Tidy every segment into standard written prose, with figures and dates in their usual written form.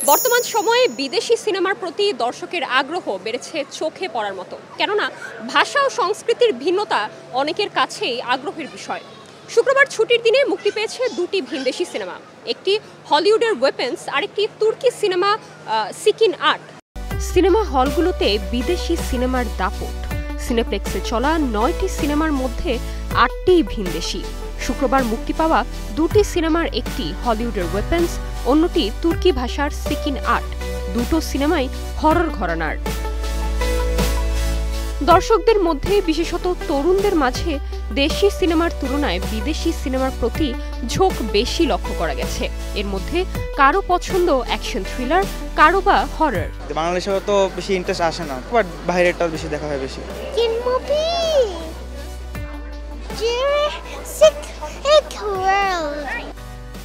বর্তমান সময়ে বিদেশি সিনেমার প্রতি দর্শকের আগ্রহ বেড়েছে চোখে পড়ার মতো, কেননা ভাষা ও সংস্কৃতির ভিন্নতা অনেকের কাছেই আগ্রহের বিষয়। শুক্রবার ছুটির দিনে মুক্তি পেয়েছে দুটি ভিনদেশি সিনেমা, একটি হলিউডের ওয়েপেন্স আর একটি তুর্কি সিনেমা সিকিন আর্ট। সিনেমা হলগুলোতে বিদেশি সিনেমার দাপট। সিনেপ্লেক্সে চলা 9টি সিনেমার মধ্যে 8টিই ভিনদেশি। শুক্রবার মুক্তি পাওয়া দুটি সিনেমার একটি হলিউডের ওয়েপেন্স, অন্যটি তুর্কি ভাষার সিকিন আর্ট। দুটো সিনেমাই হরর ঘরানার। দর্শকদের মধ্যে বিশেষত তরুণদের মাঝে দেশি সিনেমার তুলনায় বিদেশি সিনেমার প্রতি ঝোঁক বেশি লক্ষ্য করা গেছে। এর মধ্যে কারো পছন্দ অ্যাকশন থ্রিলার, কারো বা হরর। বাংলাদেশে তো বেশি ইন্টারেস্ট আসে না, বাট বাইরেরটা বেশি দেখা হয় বেশি।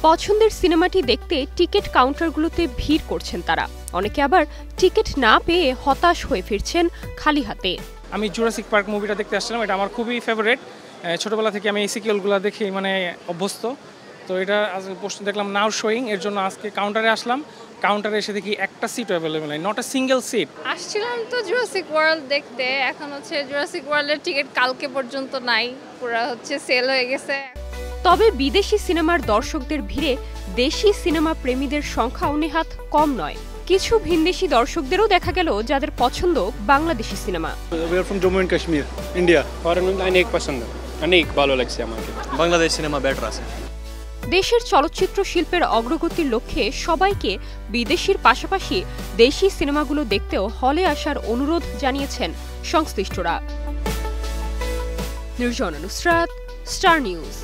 পছন্দের সিনেমাটি দেখতে টিকিট কাউন্টারগুলোতে ভিড় করছেন তারা। অনেকে আবার টিকিট না পেয়ে হতাশ হয়ে ফিরছেন খালি হাতে। আমি জুরাসিক পার্ক মুভিটা দেখতে আসছিলাম, এটা আমার খুবই ফেভারিট। ছোটবেলা থেকে আমি এই সিকুয়েলগুলো দেখি অভ্যস্ত। তো এটা আজকে পোস্ট দেখলাম নাও শোয়িং, এর জন্য আজকে কাউন্টারে আসলাম। কাউন্টারে এসে দেখি একটা সিট অ্যাভেলেবল নাই, নট আ সিঙ্গেল সিট। আসছিলাম তো জুরাসিক ওয়ার্ল্ড দেখতে, এখন জুরাসিক ওয়ার্ল্ডের টিকিট কালকে পর্যন্ত নাই, পুরো সেল হয়ে গেছে। তবে বিদেশি সিনেমার দর্শকদের ভিড়ে দেশি সিনেমা প্রেমীদের সংখ্যাও নেহাত কম নয়। কিছু ভিনদেশি দর্শকদেরও দেখা গেল যাদের পছন্দ Bangladeshi cinema. We are from Jammu and Kashmir, India. অনেক পছন্দ, অনেক ভালো লাগছে আমাকে। বাংলাদেশ সিনেমা বেটার আছে। দেশের চলচ্চিত্র শিল্পের অগ্রগতির লক্ষ্যে সবাইকে বিদেশির পাশাপাশি দেশি সিনেমাগুলো দেখতেও হলে আসার অনুরোধ জানিয়েছেন সংশ্লিষ্টরা। নির্জন নুসরাত, স্টার নিউজ।